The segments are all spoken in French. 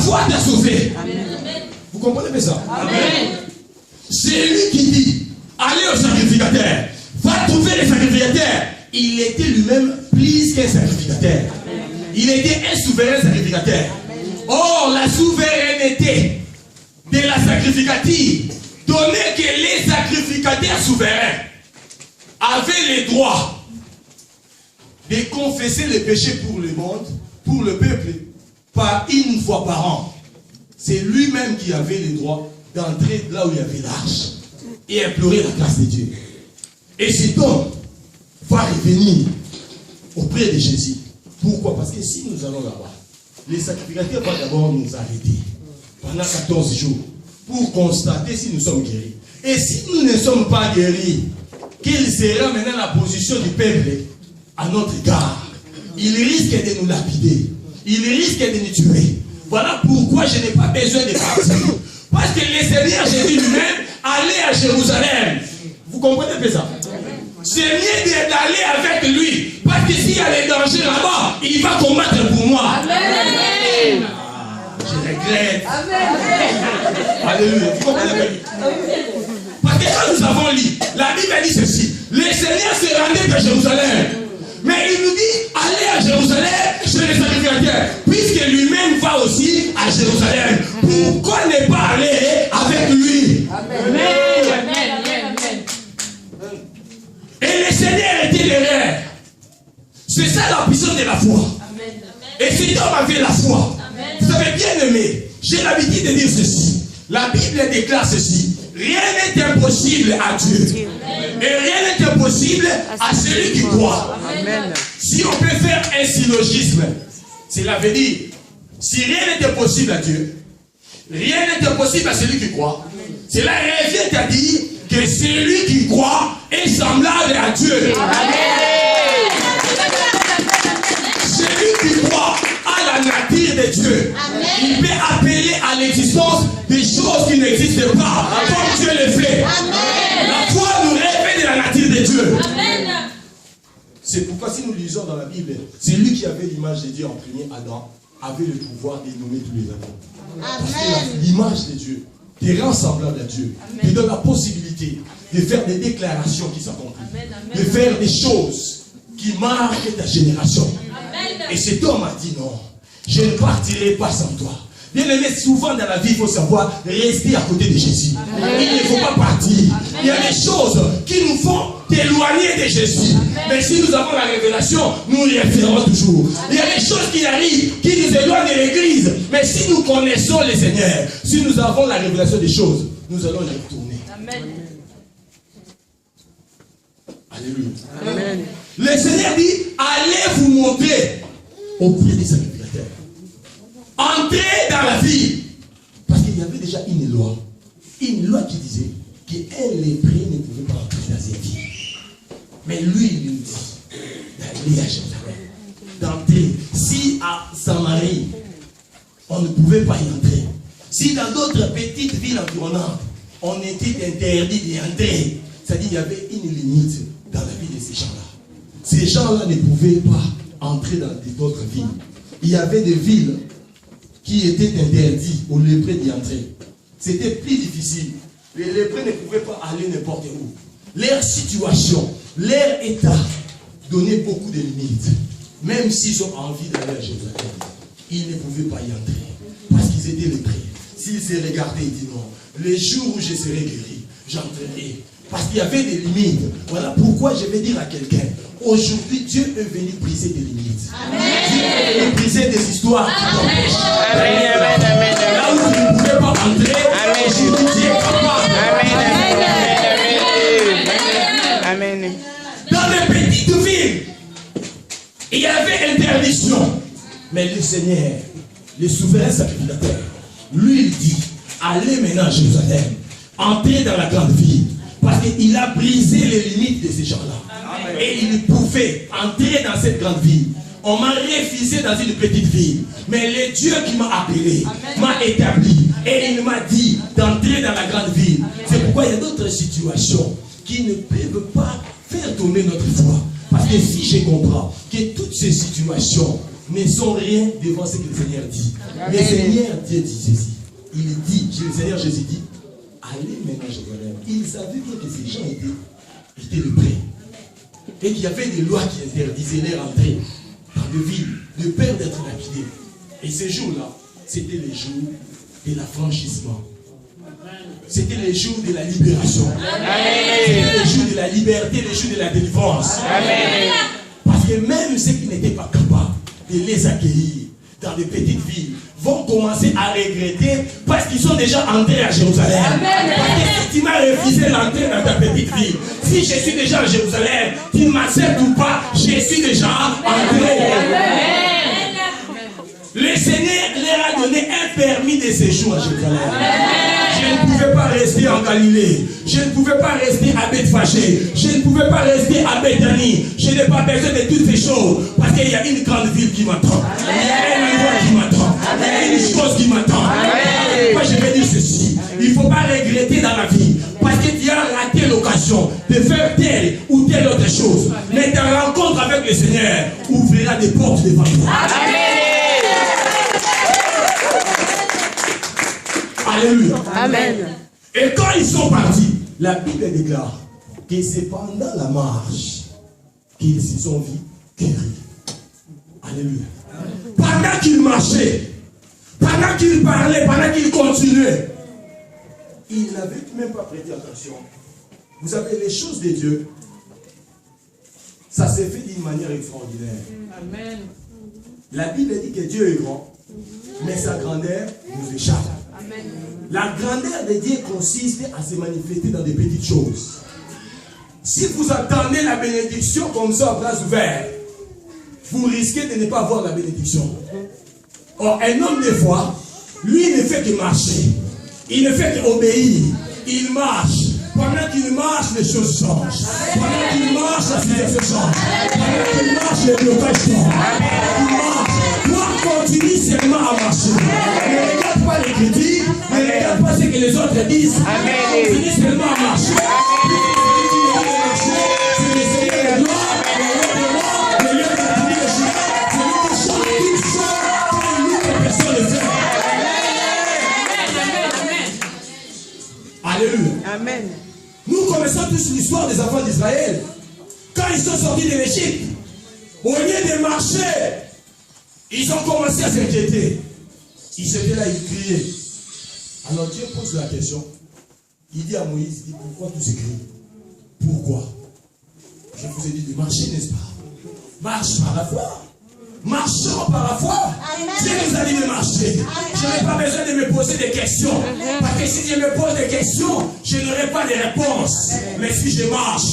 foi t'a sauvé. Amen. Vous comprenez bien ça? Amen. C'est lui qui dit, allez au sacrificateur, va trouver les sacrificateurs. Il était lui-même plus qu'un sacrificateur. Il était un souverain sacrificateur. Or, la souveraineté de la sacrificature donnait que les sacrificateurs souverains avaient le droit de confesser les péchés pour le monde, pour le peuple, par une fois par an. C'est lui-même qui avait le droit d'entrer là où il y avait l'arche et implorer la grâce de Dieu. Et cet homme va revenir auprès de Jésus. Pourquoi? Parce que si nous allons là-bas, les sacrificateurs vont d'abord nous arrêter pendant 14 jours pour constater si nous sommes guéris. Et si nous ne sommes pas guéris, quelle sera maintenant la position du peuple à notre égard? Il risque de nous lapider. Il risque de nous tuer. Voilà pourquoi je n'ai pas besoin de partir. Parce que le Seigneur Jésus lui-même allait à Jérusalem. Vous comprenez bien ça? C'est mieux d'aller avec lui. Parce que s'il y a des dangers là-bas, il va combattre pour moi. Amen. Je regrette. Amen. Alléluia. Vous comprenez bien? Parce que quand nous avons lu, la Bible dit ceci. Le Seigneur se rendait à Jérusalem. Mais il nous dit, allez à Jérusalem chez les sacrificateurs. Puisque lui-même va aussi à Jérusalem. Pourquoi ne pas aller avec lui? Amen. Et le Seigneur était l'erreur. C'est ça la puissance de la foi. Amen. Et cet homme avait la foi. Amen. Vous avez bien aimé. J'ai l'habitude de dire ceci. La Bible déclare ceci. Rien n'est impossible à Dieu. Amen. Et rien n'est impossible à celui qui croit. Amen. Si on peut faire un syllogisme, cela veut dire, si rien n'est impossible à Dieu, rien n'est impossible à celui qui croit. Cela revient à dire que celui qui croit est semblable à Dieu. Amen. Celui qui croit à la nature de Dieu, il peut appeler à l'existence des choses qui n'existent pas, comme Dieu le fait. La foi nous révèle de la nature de Dieu. C'est pourquoi si nous lisons dans la Bible, c'est lui qui avait l'image de Dieu en premier, Adam, avait le pouvoir de nommer tous les animaux. Parce que l'image de Dieu te rend semblable à Dieu, te donne la possibilité de faire des déclarations qui s'accomplissent, de faire des choses qui marquent ta génération. Et cet homme a dit non, je ne partirai pas sans toi. Bien aimé, souvent dans la vie, il faut savoir rester à côté de Jésus. Il ne faut pas partir. Il y a des choses qui nous font éloigner de Jésus. Mais si nous avons la révélation, nous y resterons toujours. Il y a des choses qui arrivent, qui nous éloignent de l'église. Mais si nous connaissons le Seigneur, si nous avons la révélation des choses, nous allons y retourner. Amen. Alléluia. Amen. Le Seigneur dit, allez vous montrer auprès des sacrificateurs. Entrez dans la ville. Parce qu'il y avait déjà une loi qui disait qu'un lépreux ne pouvait pas entrer dans cette ville. Mais lui, il nous dit d'aller à Jérusalem, d'entrer. Si à Samarie, on ne pouvait pas y entrer, si dans d'autres petites villes environnantes, on était interdit d'y entrer, c'est-à-dire qu'il y avait une limite dans la vie de ces gens-là. Ces gens-là ne pouvaient pas entrer dans d'autres villes. Il y avait des villes qui étaient interdites aux lépreux d'y entrer. C'était plus difficile. Les lépreux ne pouvaient pas aller n'importe où. Leur situation, leur état donnait beaucoup de limites. Même s'ils ont envie d'aller à Jérusalem, ils ne pouvaient pas y entrer. Parce qu'ils étaient lépreux. S'ils se regardaient, ils disaient non. Les jours où je serai guéri, j'entrerai. Parce qu'il y avait des limites. Voilà pourquoi je vais dire à quelqu'un, aujourd'hui Dieu est venu briser des limites. Amen. Dieu est venu briser des histoires qui t'empêchent. Amen. Là où tu ne pouvais pas entrer, aujourd'hui Dieu est capable. Amen. Dans les petites villes, il y avait interdiction. Mais le Seigneur, le souverain sacrificateur, lui il dit, allez maintenant à Jérusalem, entrez dans la grande ville. Parce qu'il a brisé les limites de ces gens-là. Et il pouvait entrer dans cette grande ville. On m'a refusé dans une petite ville. Mais le Dieu qui m'a appelé, m'a établi. Et il m'a dit d'entrer dans la grande ville. C'est pourquoi il y a d'autres situations qui ne peuvent pas faire tomber notre foi. Parce que si je comprends que toutes ces situations ne sont rien devant ce que le Seigneur dit. Le Seigneur Dieu dit ceci. Il dit, le Seigneur Jésus dit, allez maintenant à Jérusalem. Il savait bien que ces gens étaient de près. Et qu'il y avait des lois qui interdisaient leur entrée dans le ville, de peur d'être lapidés. Et ces jours-là, c'était les jours de l'affranchissement. C'était les jours de la libération. C'était les jours de la liberté, les jours de la délivrance. Amen. Parce que même ceux qui n'étaient pas capables de les accueillir dans les petites villes vont commencer à regretter parce qu'ils sont déjà entrés à Jérusalem. Amen. Parce que si tu m'as refusé l'entrée dans ta petite ville, si je suis déjà à Jérusalem, tu m'acceptes ou pas, je suis déjà entré. Amen. Le Seigneur leur a donné un permis de séjour à Jérusalem. Je ne pouvais pas rester en Galilée. Je ne pouvais pas rester à Bethphagée. Je ne pouvais pas rester à Bethanie. Je n'ai pas besoin de toutes ces choses. Parce qu'il y a une grande ville qui m'attend. Il y a un endroit qui m'attend. Il y a une chose qui m'attend. Moi, je vais dire ceci. Il ne faut pas regretter dans la vie. Parce que tu as raté l'occasion de faire telle ou telle autre chose. Mais ta rencontre avec le Seigneur ouvrira des portes devant toi. Alléluia. Amen. Et quand ils sont partis, la Bible déclare que c'est pendant la marche qu'ils se sont vus guéris. Alléluia. Pendant qu'ils marchaient, pendant qu'ils parlaient, pendant qu'ils continuaient, ils n'avaient même pas prêté attention. Vous savez, les choses de Dieu, ça s'est fait d'une manière extraordinaire. Amen. La Bible dit que Dieu est grand, mais sa grandeur nous échappe. Amen. La grandeur de Dieu consiste à se manifester dans des petites choses. Si vous attendez la bénédiction comme ça, à bras ouverts, vous risquez de ne pas avoir la bénédiction. Or, un homme des fois, lui ne fait que marcher. Il ne fait qu'obéir. Il marche. Pendant qu'il marche, les choses changent. Pendant qu'il marche, la situation change. Pendant qu'il marche, les blocages changent. Pendant qu'il marche, moi, continue seulement à marcher. Ne regarde pas les critiques, ne regarde pas ce que les autres disent. Continue seulement à marcher. C'est le Seigneur de gloire, le lieu de privilège. C'est lui qui chante une chose que l'autre personne ne fait. Alléluia. Amen. Nous connaissons tous l'histoire des enfants d'Israël. Quand ils sont sortis de l'Égypte, au lieu de marcher, ils ont commencé à s'inquiéter. Ils étaient là, ils criaient. Alors Dieu pose la question. Il dit à Moïse, pourquoi tous ces cris? Pourquoi? Je vous ai dit de marcher, n'est-ce pas? Marche par la foi. Marchons par la foi. Si vous allez me marcher, je n'ai pas besoin de me poser des questions. Parce que si je me pose des questions, je n'aurai pas de réponses. Mais si je marche,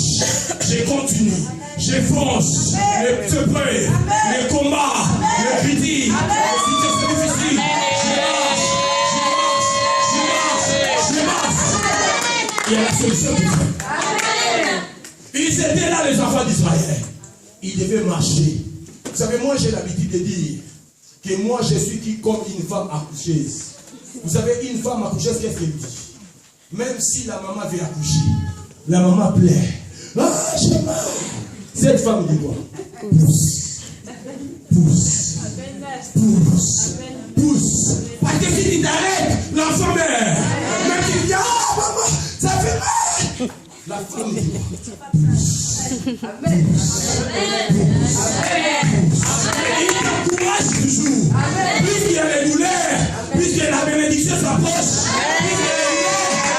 je continue, je fonce, je prie, le combat, le critique, les situations difficiles, je marche. Il y a la solution du fait. Ils étaient là, les enfants d'Israël. Ils devaient marcher. Vous savez, moi j'ai l'habitude de dire que moi je suis qui comme une femme accoucheuse. Vous savez, une femme accoucheuse, qu'est-ce qu'elle dit? Même si la maman veut accoucher, la maman plaît. Ah, j'ai mal. Cette femme dit quoi? Pousse. Pousse. Pousse. Pousse. Parce que si tu t'arrêtes, l'enfant meurt. Même si tu dis, ah maman, ça fait mal. La femme dit quoi? Pousse. Il t'encourage toujours. Puisqu'il y a les douleurs, puisque la bénédiction s'approche,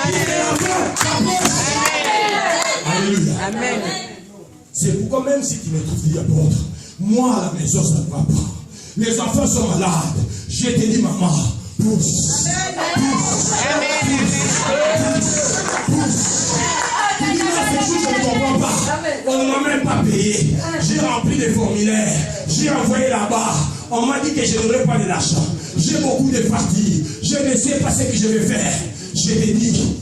puisque l'enfant s'approche. Alléluia. Amen. C'est pourquoi même si tu me trouves dit apôtre, moi à la maison ça ne va pas. Les enfants sont malades. Je te dis maman, pousse. Pousse. Pousse. Je ne comprends pas. On ne m'a même pas payé. J'ai rempli des formulaires. J'ai envoyé là-bas. On m'a dit que je n'aurais pas de l'argent. J'ai beaucoup de parties. Je ne sais pas ce que je vais faire. Je te dis,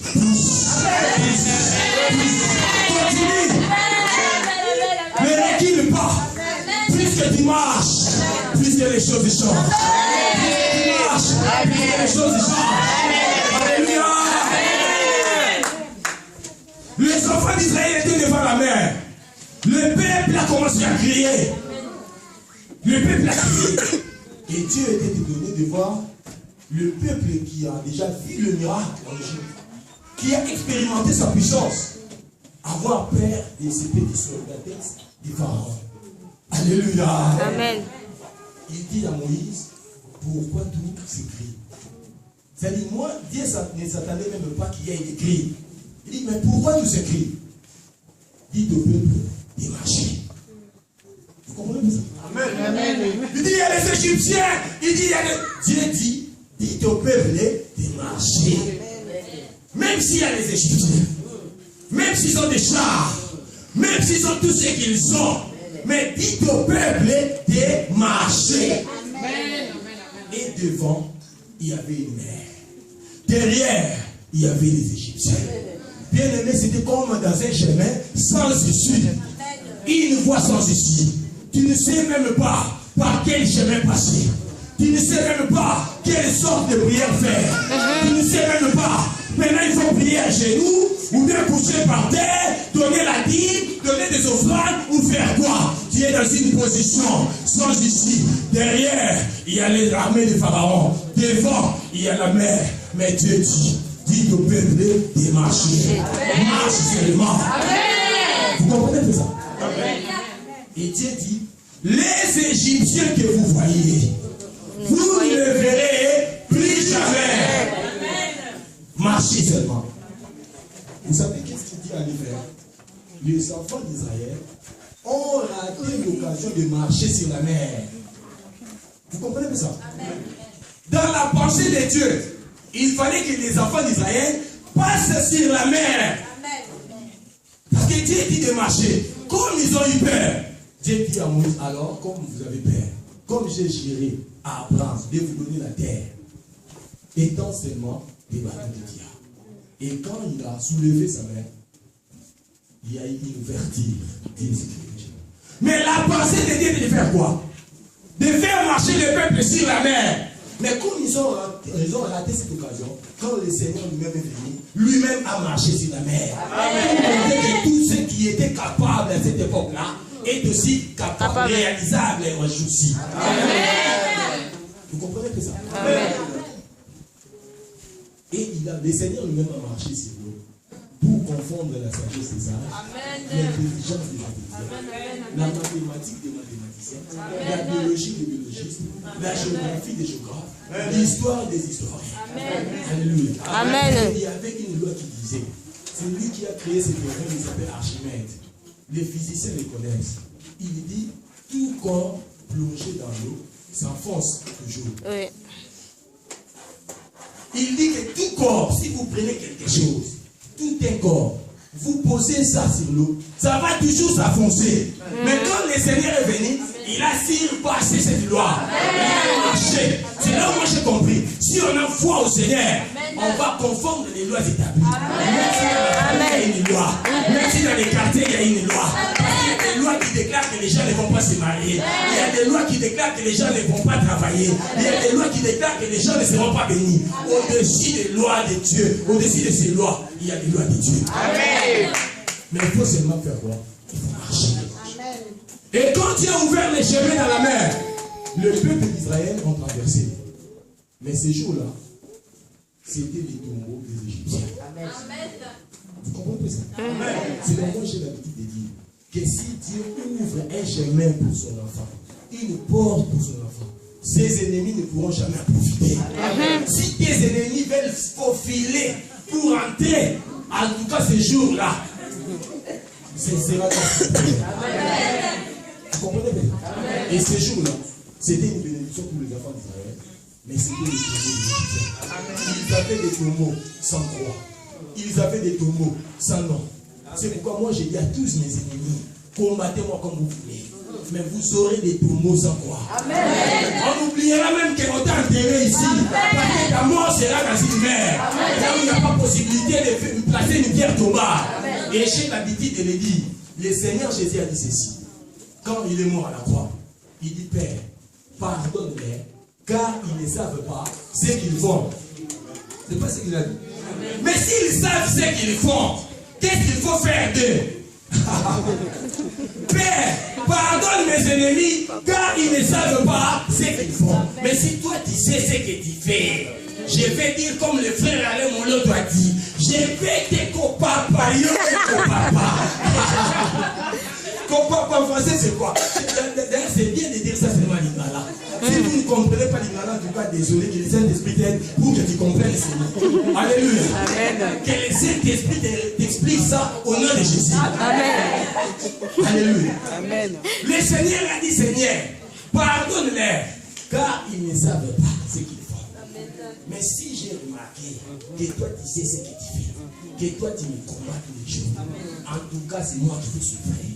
continue. Ne recule pas. Plus que tu marches, plus que les choses changent. Plus que tu marches, plus que les choses changent. Alléluia. Les enfants d'Israël étaient devant la mer. Le peuple a commencé à crier. Le peuple a crié. Et Dieu était étonné de voir le peuple qui a déjà vu le miracle en Égypte, qui a expérimenté sa puissance, avoir peur des épées qui sont de la tête du pharaon. Alléluia. Amen. Il dit à Moïse, pourquoi tout s'écrit? C'est-à-dire, moi, Dieu ne s'attendait même pas qu'il y ait écrit. Il dit, mais pourquoi tout s'écrit? Dit au peuple de marcher. Vous comprenez ça? Amen. Amen. Il dit, il y a les Égyptiens. Il dit, il y a les... Dieu dit, dit au peuple de marcher. Même s'il y a les Égyptiens, même s'ils ont des chars, même s'ils ont tout ce qu'ils ont, mais dites au peuple de marcher. Et devant, il y avait une mer. Derrière, il y avait les Égyptiens. Bien aimé, c'était comme dans un chemin sans issue. Une voie sans issue. Tu ne sais même pas par quel chemin passer. Tu ne sais même pas quelle sorte de prière faire. Tu ne sais même pas. Maintenant, il faut prier à genoux, ou bien coucher par terre, donner la dîme, donner des offrandes, ou faire quoi? Tu es dans une position sans issue. Derrière, il y a les armées de Pharaon. Devant, il y a la mer. Mais Dieu dit, dit au peuple de marcher. Marche seulement. Vous comprenez ça? Et Dieu dit, les Égyptiens que vous voyez, vous ne verrez plus jamais. Marchez seulement. Vous savez qu'est-ce qu'il dit à l'hiver? Les enfants d'Israël ont raté l'occasion de marcher sur la mer. Vous comprenez ça? Dans la pensée de Dieu, il fallait que les enfants d'Israël passent sur la mer. Parce que Dieu dit de marcher. Comme ils ont eu peur, Dieu dit à Moïse, alors, comme vous avez peur, comme j'ai juré à Abraham de vous donner la terre, étant seulement des bâtons de diable. Et quand il a soulevé sa main, il y a eu une ouverture. Mais la pensée de Dieu est de faire quoi? De faire marcher le peuple sur la mer. Mais comme ils ont raté cette occasion, quand le Seigneur lui-même est venu, lui-même a marché sur la mer. Et tous ceux qui étaient capables à cette époque-là est aussi capable, réalisable aujourd'hui. Vous comprenez que ça? Amen. Et le Seigneur lui-même a marché sur l'eau pour confondre la sagesse des sages, l'intelligence des intelligents, la mathématique des mathématiciens, la biologie des biologistes, la géographie des géographes, l'histoire des historiens. Alléluia. Amen. Il y avait une loi qui disait, c'est lui qui a créé ce théorème, il s'appelle Archimède. Les physiciens les connaissent. Il dit, tout corps plongé dans l'eau s'enfonce toujours. Oui. Il dit que tout corps, si vous prenez quelque chose, tout un corps, vous posez ça sur l'eau, ça va toujours s'enfoncer. Mais quand le Seigneur est venu, il a surpassé cette loi. Il a marché. C'est là où moi j'ai compris. Si on a foi au Seigneur, on va confondre les lois établies. Même si dans la famille, il y a une loi. Même si dans les quartiers, il y a une loi. Il y a des lois qui déclarent que les gens ne vont pas se marier. Il y a des lois qui déclarent que les gens ne vont pas travailler. Il y a des lois qui déclarent que les gens ne seront pas bénis. Au-dessus des lois de Dieu, au-dessus de ces lois, il y a des lois de Dieu. Amen. Mais il faut seulement faire quoi? Il faut marcher. Amen. Et quand Dieu a ouvert les chemins dans la mer, le peuple d'Israël ont traversé. Mais ces jours-là, c'était les tombeaux des Égyptiens. Amen. Vous comprenez ça? Amen. C'est là moi j'ai l'habitude de dire que si Dieu ouvre un chemin pour son enfant, une porte pour son enfant, ses ennemis ne pourront jamais en profiter. Amen. Si tes ennemis veulent faufiler pour entrer, en tout cas ce jour-là, ce sera dans vous comprenez bien? Et ce jour-là, c'était une bénédiction pour les enfants d'Israël, mais c'était les tombeaux des Égyptiens. Ils avaient des tombeaux sans croix. Ils avaient des tombeaux sans nom. C'est pourquoi moi j'ai dit à tous mes ennemis, combattez-moi comme vous voulez, mais vous aurez des tombeaux sans croix. Amen. On oubliera même qu'on t'a enterré ici, parce que ta mort sera dans une mer. Là où il n'y a pas possibilité de placer une pierre tombale. Et j'ai l'habitude de le dire, le Seigneur Jésus a dit ceci. Quand il est mort à la croix, il dit, Père, pardonne-les, car ils ne savent pas ce qu'ils font. C'est pas ce qu'il a dit. Mais s'ils savent ce qu'ils font, qu'est-ce qu'il faut faire d'eux? Père, pardonne mes ennemis, car ils ne savent pas ce qu'ils font. Mais si toi tu sais ce que tu fais, je vais dire comme le frère Alain Molo a dit, je vais te copapa, yo te copapa. Copapa en français c'est quoi? D'ailleurs c'est bien de dire ça seulement l'Ingala. Si vous ne comprenez pas l'Ingala, en tout cas désolé, que le Saint-Esprit t'aide pour que tu comprennes ce mot. Alléluia. Amen. Que le Saint-Esprit t'explique ça au nom de Jésus. Amen. Alléluia. Amen. Le Seigneur a dit, Seigneur, pardonne-leur, car ils ne savent pas ce qu'ils font. Mais si j'ai remarqué que toi tu sais ce que tu fais, que toi tu me combats tous les jours, en tout cas c'est moi qui te souffrir.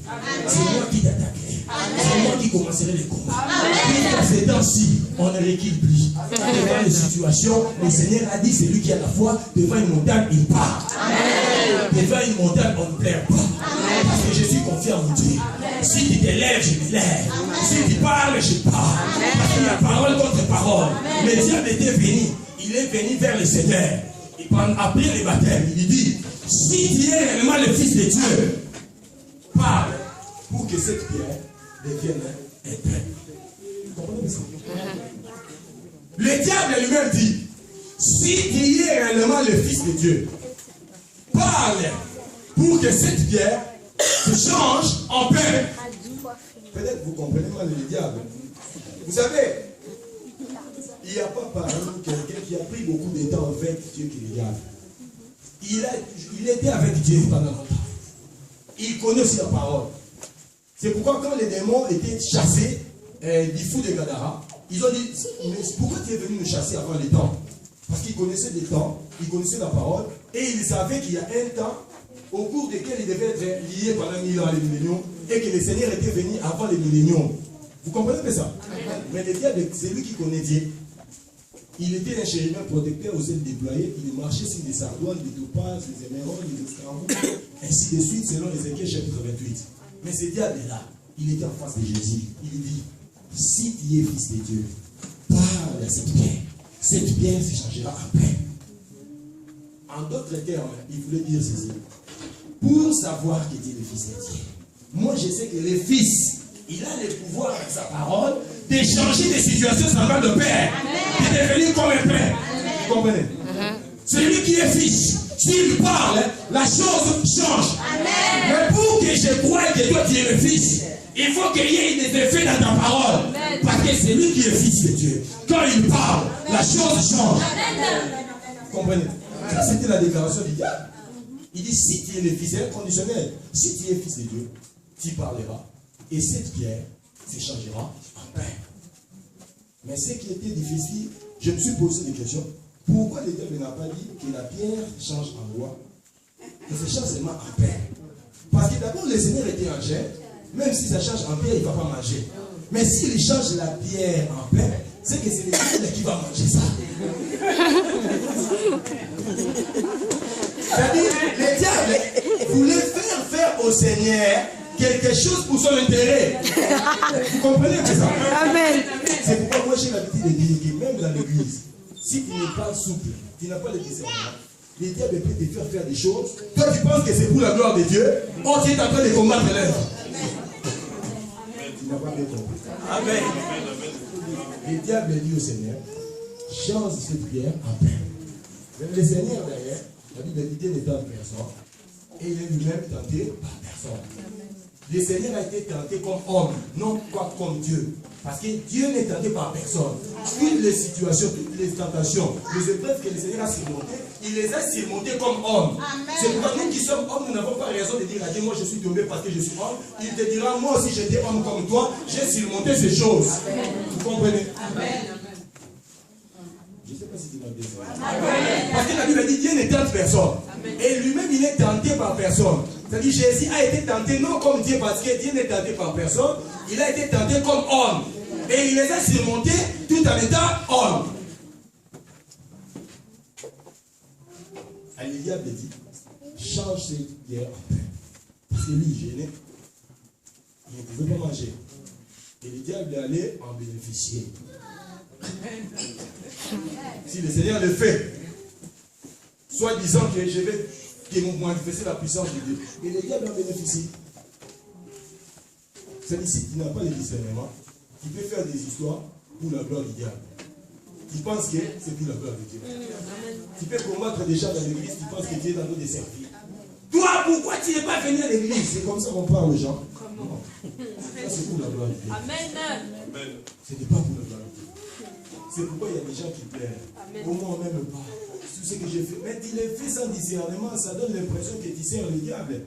C'est moi qui t'attaquerai. C'est moi qui commencerai les combats. Puis dans ces temps-ci, on ne recule plus. Devant les situations, le Seigneur a dit, c'est lui qui a la foi, devant une montagne, il part. Devant une montagne, on ne pleure pas. Parce que je suis confiant en Dieu. Si tu te lèves, je me lève. Si tu parles, je parle. Parce qu'il y a parole contre parole. Le diable était venu. Il est venu vers le Seigneur. Après le baptême, il dit, si tu es réellement le Fils de Dieu, parle pour que cette pierre devienne un pain. Vous comprenez ça? Le diable lui-même dit, si tu es réellement le Fils de Dieu, parle pour que cette pierre se change en pain. Peut-être vous comprenez mal le diable. Vous savez, il n'y a pas parmi quelqu'un qui a pris beaucoup de temps avec Dieu qui regarde. Il était avec Dieu pendant longtemps. Il connaît aussi la parole. C'est pourquoi quand les démons étaient chassés du fou de Gadara, ils ont dit, mais pourquoi tu es venu nous chasser avant les temps? Parce qu'ils connaissaient des temps, ils connaissaient la parole, et ils savaient qu'il y a un temps au cours duquel ils devaient être liés pendant 1000 ans, les milléniums, et que le Seigneur était venu avant les milléniums. Vous comprenez ça? Mais le diable, c'est lui qui connaît Dieu. Il était un chérubin protecteur aux ailes déployées, il marchait sur des sardoines, des topazes, des émeraudes, des escarboucles, ainsi de suite, selon Ézéchiel chapitre 28. Mais ce diable est là, il était en face de Jésus. Il dit, si tu es fils de Dieu, parle à cette pierre. Cette pierre se changera en pain. En d'autres termes, il voulait dire ceci. Pour savoir que tu es le fils de Dieu, moi je sais que le fils, il a le pouvoir avec sa parole de changer des situations semblables de père, de devenir comme un père. Vous comprenez? Celui qui est fils, s'il parle, la chose change. Mais pour que je croie que toi tu es le fils, il faut qu'il y ait des effets dans ta parole. Parce que c'est lui qui est fils de Dieu. Quand il parle, la chose change. Vous comprenez? Ça c'était la déclaration du diable. Il dit, si tu es le fils, c'est inconditionnel. Si tu es fils de Dieu, tu parleras. Et cette pierre se changera en pain. Mais ce qui était difficile, je me suis posé des questions. Pourquoi le diable n'a pas dit que la pierre change en loi, que ça change seulement en pain? Parce que d'abord, le Seigneur était en chair. Même si ça change en pierre, il ne va pas manger. Mais s'il change la pierre en pain, c'est que c'est le diable qui va manger ça. C'est-à-dire, le diable voulait faire au Seigneur quelque chose pour son intérêt. Vous comprenez ça? Amen. C'est pourquoi moi j'ai l'habitude de dire que même dans l'église, si tu n'es pas souple, tu n'as pas le discernement, le diable peut te faire des choses. Toi tu penses que c'est pour la gloire de Dieu, or tu es en train de combattre l'œuvre. Tu n'as pas bien compris. Amen. Le diable dit au Seigneur, change cette prière en pain. Mais le Seigneur derrière, la Bible dit n'est tente personne. Et il est lui-même tenté par personne. Le Seigneur a été tenté comme homme, non pas comme Dieu. Parce que Dieu n'est tenté par personne. Toutes les situations, toutes les tentations, les épreuves que le Seigneur a surmontées, il les a surmontées comme homme. C'est pourquoi nous qui sommes hommes, nous n'avons pas raison de dire à Dieu, moi je suis tombé parce que je suis homme. Il te dira, moi aussi j'étais homme comme toi, j'ai surmonté ces choses. Amen. Vous comprenez? Amen. Je ne sais pas si tu m'as dit ça. Parce que la Bible dit Dieu ne tente personne. Et lui-même, il est tenté par personne. C'est-à-dire Jésus a été tenté non comme Dieu, parce que Dieu n'est tenté par personne. Il a été tenté comme homme. Et il les a surmontés tout en étant homme. Et le diable dit, change cette pierre en pain. Parce que lui, il gênait. Il ne pouvait pas manger. Et le diable allait en bénéficier. Si le Seigneur le fait, soit disant que je vais manifester la puissance de Dieu, et le diable en bénéficie. C'est-à-dire, si tu n'as pas de discernement, tu peux faire des histoires pour la gloire du diable. Tu penses que c'est pour la gloire de Dieu. Tu peux combattre des gens dans l'église, tu penses que Dieu est en train de servir. Toi, pourquoi tu n'es pas venu à l'église? C'est comme ça qu'on parle aux gens. Non. Ça, c'est pour la gloire de Dieu. Amen. Ce n'est pas pour la gloire de Dieu. C'est pourquoi il y a des gens qui pleurent. Comment on m'aime pas? Tout ce que j'ai fait. Mais tu les fais sans discernement, ça donne l'impression que tu sers le diable.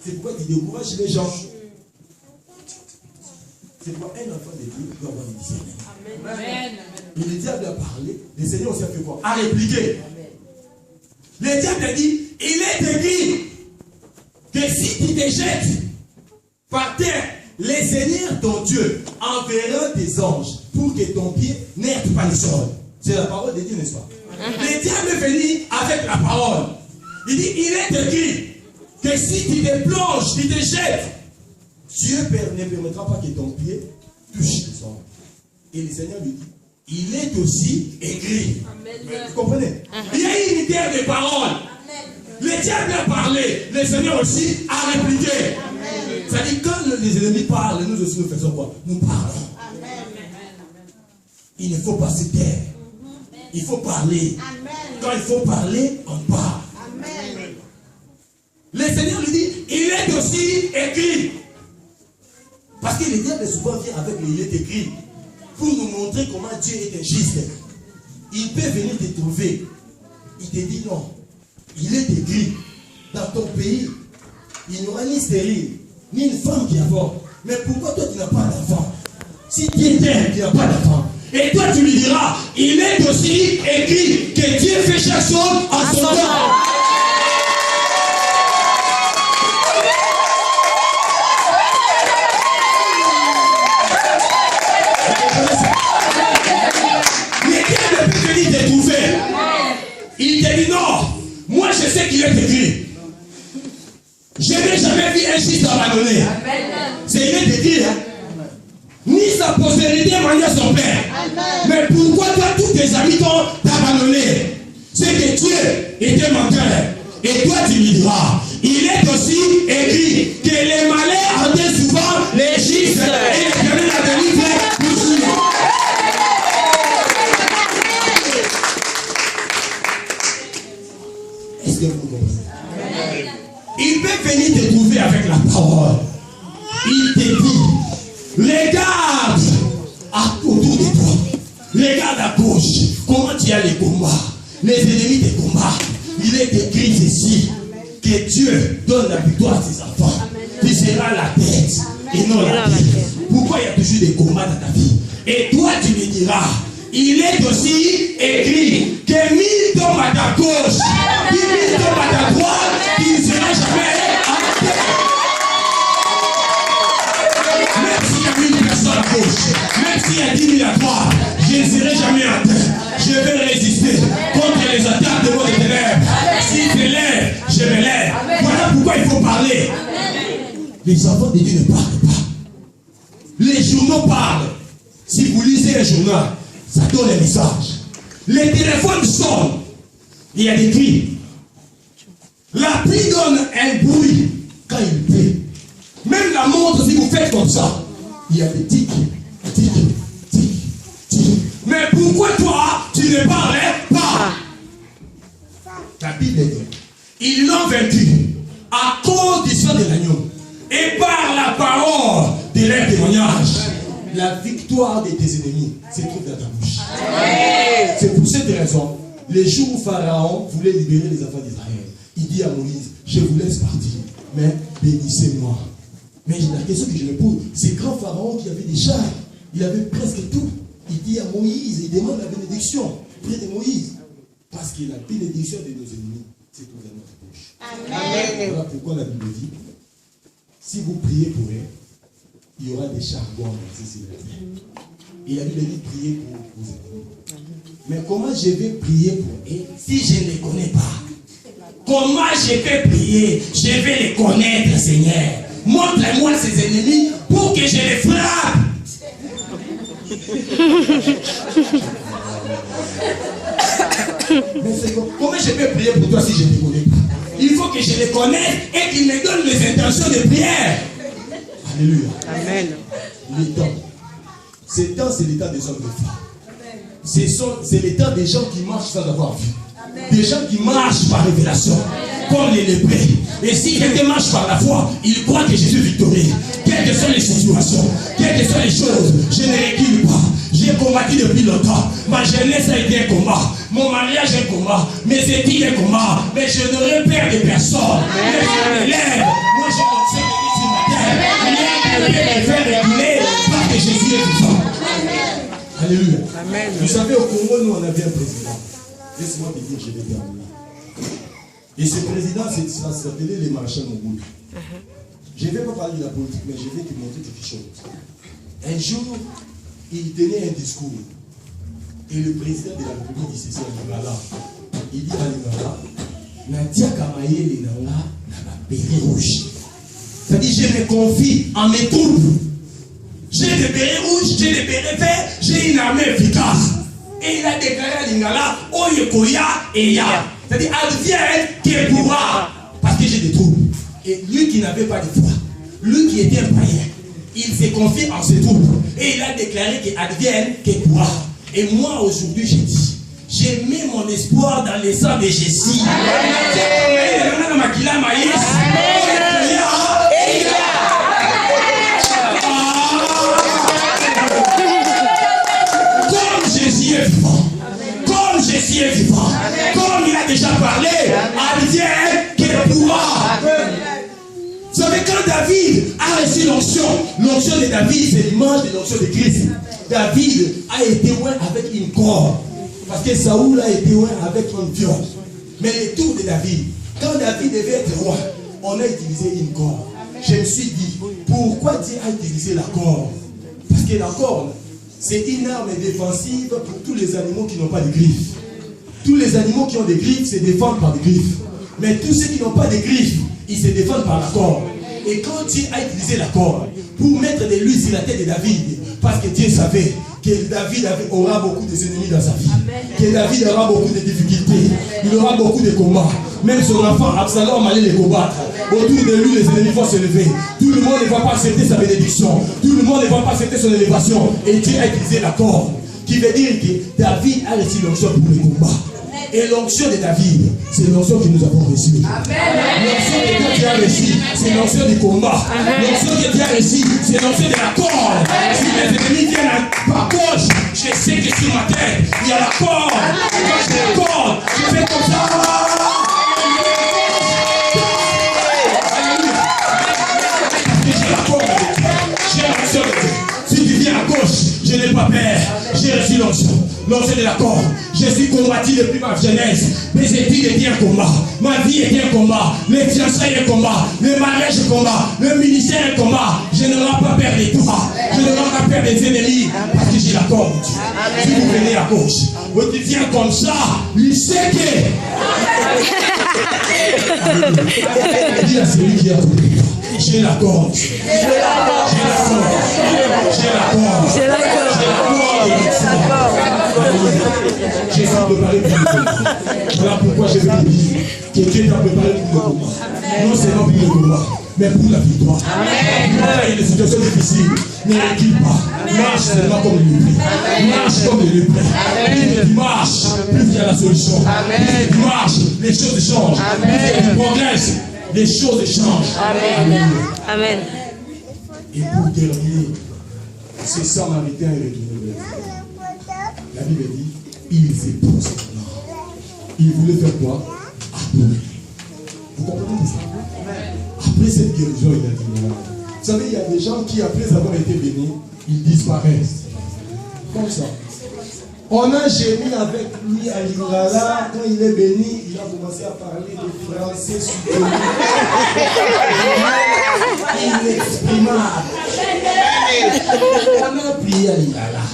C'est pourquoi tu décourages les gens. C'est pourquoi un enfant de Dieu doit avoir du discernement. Amen. Et le diable a parlé, le Seigneur aussi a fait quoi? A répliqué. Le diable a dit, il est écrit que si tu te jettes par terre, le Seigneur ton Dieu enverra des anges pour que ton pied n'heurte pas le sol. C'est la parole de Dieu, n'est-ce pas? Le diable est venu avec la parole. Il dit, il est écrit que si tu te plonges, tu te jettes, Dieu ne permettra pas que ton pied touche le sol. Et le Seigneur lui dit, il est aussi écrit. Amen. Vous comprenez? Il y a une guerre de paroles. Le diable a parlé, le Seigneur aussi a répliqué. C'est-à-dire, quand les ennemis parlent, nous aussi nous faisons quoi? Nous parlons. Il ne faut pas se taire. Il faut parler. Quand il faut parler, on parle. Le Seigneur lui dit, il est aussi écrit. Parce que le diable souvent vient avec le il est écrit pour nous montrer comment Dieu est injuste. Il peut venir te trouver. Il te dit non. Il est écrit dans ton pays. Il n'y aura ni stérile, ni une femme qui avorte. Mais pourquoi toi tu n'as pas d'enfant? Si tu es terre, tu n'as pas d'enfant. Et toi tu lui diras, il est aussi écrit que Dieu fait chaque chose en son temps. Il te dit non, moi je sais qu'il est écrit. Je n'ai jamais vu un fils abandonné. C'est il est écrit, hein? Ni sa postérité mania son père. Mais pourquoi toi tous tes amis t'ont abandonné? C'est que Dieu était menteur. Et toi tu lui diras, il est aussi écrit que les malais enterrent souvent les justes et les Éternel la délivré toujours. Est-ce que vous comprenez? Il peut venir te trouver avec la parole. Il te dit, regarde autour de toi. Regarde à gauche. Comment tu as les combats. Les ennemis te combattent. Il est écrit ceci. Que Dieu donne la victoire à ses enfants. Tu seras la tête et non la tête. Pourquoi il y a toujours des combats dans ta vie? Et toi tu me diras, il est aussi écrit que 1000 tombent à ta gauche, 10 000 tombent à ta droite, tu ne seras jamais à terre. Même s'il y a 1000 personnes à gauche, même s'il y a 10 000 à droite, je ne serai jamais à terre. Je vais résister contre les attaques de vos ténèbres. S'ils se lèvent, je me lève. Voilà pourquoi il faut parler. Les enfants de Dieu ne parlent pas. Les journaux parlent. Si vous lisez un journal, ça donne un message. Les téléphones sonnent. Il y a des cris. La pluie donne un bruit quand il pleut. Même la montre, si vous faites comme ça, il y a des tics, tics, tics, tics. Mais pourquoi toi, tu ne parles pas? La Bible dit, ils l'ont vaincu à cause du sang de l'agneau et par la parole de leur témoignage. La victoire de tes ennemis se trouve dans ta bouche. C'est pour cette raison, les jours où Pharaon voulait libérer les enfants d'Israël, il dit à Moïse, je vous laisse partir, mais bénissez-moi. Mais la question que je me pose, c'est grand Pharaon qui avait des chars, il avait presque tout. Il dit à Moïse, il demande la bénédiction près de Moïse. Parce que la bénédiction de nos ennemis se trouve dans notre bouche. Amen. Voilà pourquoi la Bible dit, si vous priez pour eux, il y aura des charbons dans sur la terre. Et la Bible dit prier pour vos ennemis. Mais comment je vais prier pour eux si je ne les connais pas? Comment je vais prier? Je vais les connaître, Seigneur. Montre-moi ces ennemis pour que je les frappe. Mais comment je peux prier pour toi si je ne te connais pas? Il faut que je les connaisse et qu'ils me donnent les intentions de prière. Alléluia. Amen. Les temps. Ces temps, c'est l'état des hommes de foi. C'est l'état des gens qui marchent sans avoir vu. Des gens qui marchent par révélation, comme les lépreux. Et si quelqu'un marche par la foi, il croit que Jésus est victorieux. Quelles que soient les situations, quelles que soient les choses, je ne recule pas. J'ai combattu depuis longtemps. Ma jeunesse a été un combat. Mon mariage est un combat. Mes études un combat. Mais je ne repère de personne. Mais je me lève. Moi, je continue de vivre sur ma terre. Rien ne peut me faire reculer parce que Jésus est vivant. Alléluia. Amen. Vous savez, au Congo, nous, on avait un président. Laisse-moi te dire, je vais terminer. Et ce président, ça s'appelait les Maréchal Mobutu. Je ne vais pas parler de la politique, mais je vais te montrer quelque chose. Un jour, il tenait un discours. Et le président de la République, c'est Lingala. Il dit à Lingala, Nadia Kamaye Lingala n'a pas béret rouge. C'est-à-dire, je me confie en mes troupes. J'ai des bérets rouges, j'ai des bérets verts, j'ai une armée efficace. Et il a déclaré à Lingala, Oyekoya et Ya. C'est-à-dire, advienne qui pourra. Parce que j'ai des troupes. Et lui qui n'avait pas de foi, lui qui était un païen, il s'est confié en ses troupes. Et il a déclaré qu'advienne qui pourra. Et moi, aujourd'hui, j'ai dit, j'ai mis mon espoir dans le sang de Jésus. Comme Jésus est vivant, comme Jésus est vivant, comme il a déjà parlé, advienne qui pourra. Vous savez, quand David a reçu l'onction, l'onction de David, c'est l'image de l'onction de Christ. David a été loin avec une corde. Parce que Saoul a été loin avec une viole. Mais le tour de David, quand David devait être roi, on a utilisé une corde. Je me suis dit, pourquoi Dieu a utilisé la corde? Parce que la corde, c'est une arme défensive pour tous les animaux qui n'ont pas de griffes. Tous les animaux qui ont des griffes se défendent par des griffes. Mais tous ceux qui n'ont pas de griffes, ils se défendent par la corde. Et quand Dieu a utilisé la corde pour mettre de l'huile sur la tête de David, parce que Dieu savait que David aura beaucoup d'ennemis dans sa vie, que David aura beaucoup de difficultés, il aura beaucoup de combats. Même son enfant Absalom allait les combattre. Autour de lui, les ennemis vont se lever. Tout le monde ne va pas accepter sa bénédiction. Tout le monde ne va pas accepter son élévation. Et Dieu a utilisé la corde, qui veut dire que David a reçu l'onction pour le combat. Et l'onction de David, c'est l'onction que nous avons reçue. L'onction que Dieu a reçue, c'est l'onction du combat. L'onction que Dieu a reçue, c'est l'onction de la corde. Si mes ennemis viennent à ma gauche, je sais que sur ma tête, il y a la corde. Quand j'ai la corde, je fais comme ça. J'ai la corde avec Dieu. J'ai l'onction de Dieu. Si tu viens à gauche, je n'ai pas peur. J'ai reçu l'onction. L'onction de la corde. Je suis combattu depuis ma jeunesse. Mes études étaient un combat. Ma vie était un combat. Les fiançailles un combat. Le mariage un combat. Le ministère un combat. Je n'aurai pas peur de toi. Je n'aurai pas peur des ennemis. Parce que j'ai la corde. Si vous venez à gauche, vous tu viens comme ça, il sait que. Dis à celui qui a trouvé. J'ai la corde. J'ai la corde. J'ai la corde. J'ai la corde. J'ai été préparé pour le combat. Voilà pourquoi je veux te dire que Dieu t'a préparé pour le combat. Non seulement pour le combat, mais pour la victoire. Quand il y a des situations difficiles, ne recule pas. Marche seulement comme le lépreux. Marche comme le lépreux. Plus tu marches, plus il y a la solution. Plus tu marches, les choses changent. Plus tu progresses, les choses changent. Amen. Amen. Et pour terminer, ces Samaritains est retourné. La Bible dit, il s'est posé maintenant. Il voulait faire quoi? Adorer. Vous comprenez ça? Après cette guérison, il a dit non. Vous savez, il y a des gens qui, après avoir été bénis, ils disparaissent. Comme ça. On a gémi avec lui à Lingala. Quand il est béni, il a commencé à parler de français soutenu. Inexprimable. On a prié à Lingala.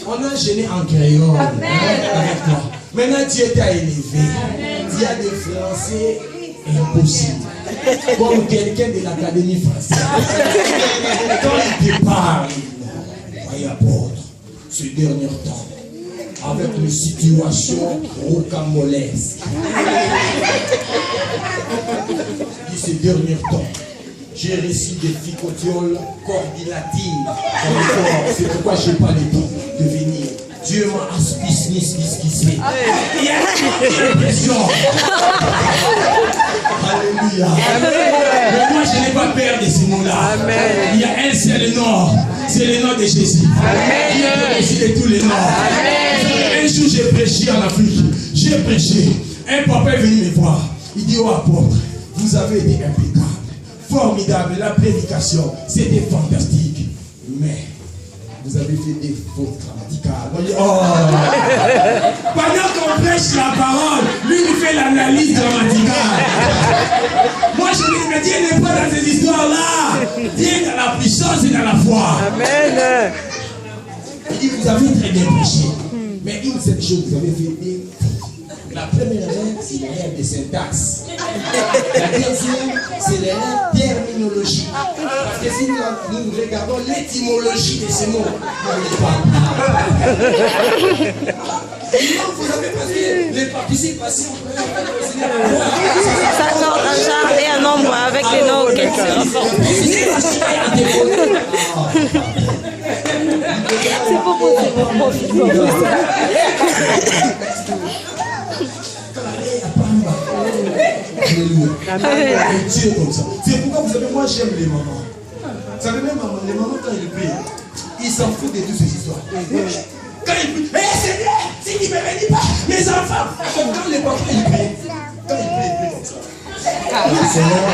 On a gêné en créole avec toi. Maintenant, Dieu t'a élevé. Dieu a des français impossibles. Comme quelqu'un de l'Académie française. Quand il te parle, voyez apôtre, ce dernier temps, avec une situation rocambolesque. Ces derniers temps, J'ai reçu des ficotioles coordinatives dans mon corps. C'est pourquoi je n'ai pas le temps de venir. Dieu m'a esquissé. Il y a une impression. Alléluia. Mais moi, je n'ai pas peur de ces mots-là. Il y a un seul nom. C'est le nom de Jésus. Il est au-dessus de tous les noms. Un jour, j'ai prêché en Afrique. J'ai prêché. Un papa est venu me voir. Il dit au apôtre, vous avez été impeccable, formidable. La prédication, c'était fantastique. Mais vous avez fait des fautes grammaticales. On dit, oh. Pendant qu'on prêche la parole, lui, il fait l'analyse grammaticale. Moi, je dis, mais Dieu n'est pas dans ces histoires-là. Dieu est dans la puissance et dans la foi. Amen. Il dit, vous avez très bien prêché. Mais une seule chose, vous avez fait des fautes. La première règle, c'est l'erreur de syntaxe. La deuxième, c'est l'erreur terminologique. Parce que si nous regardons l'étymologie de ces mots, on n'est pas. Sinon, vous avez passé les participes passés. Ça sort un genre et un nombre avec les noms auxquels tu c'est pour Dieu comme ça. C'est pourquoi vous savez, moi j'aime les mamans. Vous savez, même les mamans, quand ils prient, ils s'en foutent de toutes ces histoires. Quand ils prient, mais Seigneur, si tu ne me bénis pas, mes enfants. Quand les papas ils prient, ils prient comme ça. Seigneur,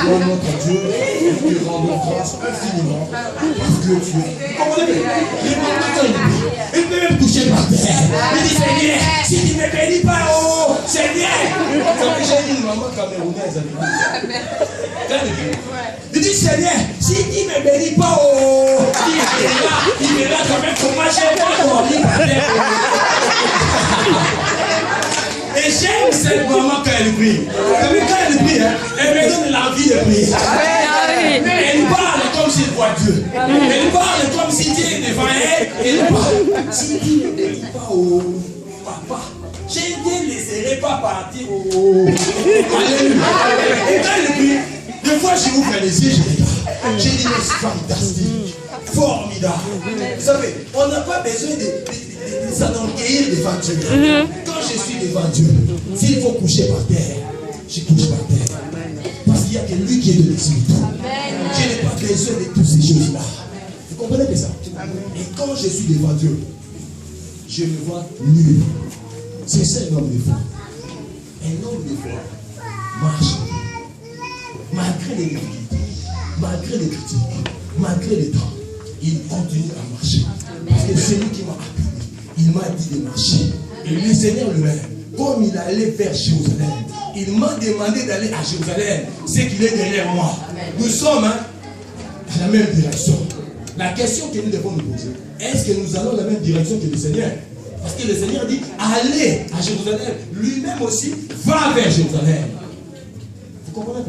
oh notre Dieu, nous te rendons grâce infiniment parce que tu es. Vous comprenez? Les mamans, quand ils prient, ils peuvent même coucher par terre. Ils disent, Seigneur, si tu ne me bénis pas, oh Seigneur. J'ai une maman camerounaise avec nous. Il dit, Seigneur, si tu ne me bénis pas, oh, il me l'a quand même comment j'ai pas dormi par terre. Et j'aime cette maman quand elle prie. Quand elle prie, elle me donne l'envie de prier. Elle parle comme si elle voit Dieu. Elle parle comme si Dieu est devant elle. Elle parle. Si tu ne me bénis pas, oh, papa, je ne laisserai pas partir. Oh, alléluia. Et quand elle prie, des fois je ouvre les yeux, je regarde. J'ai dit, mais c'est fantastique, formidable. Vous savez, on n'a pas besoin de s'enorgueillir devant Dieu. Quand je suis devant Dieu, s'il faut coucher par terre, je couche par terre. Parce qu'il n'y a que lui qui est de l'exilité. Je n'ai pas besoin de toutes ces choses-là. Vous comprenez que ça? Et quand je suis devant Dieu, je me vois nul. C'est ça un homme de foi. Un homme de foi marche. Malgré les difficultés, malgré les critiques, malgré les temps, il continue à marcher. Parce que c'est lui qui m'a appelé. Il m'a dit de marcher. Et le Seigneur lui-même, comme il allait vers Jérusalem, il m'a demandé d'aller à Jérusalem. C'est qu'il est derrière moi. Nous sommes à la même direction. La question que nous devons nous poser, est-ce que nous allons dans la même direction que le Seigneur? Parce que le Seigneur dit, allez à Jérusalem. Lui-même aussi va vers Jérusalem. Vous comprenez?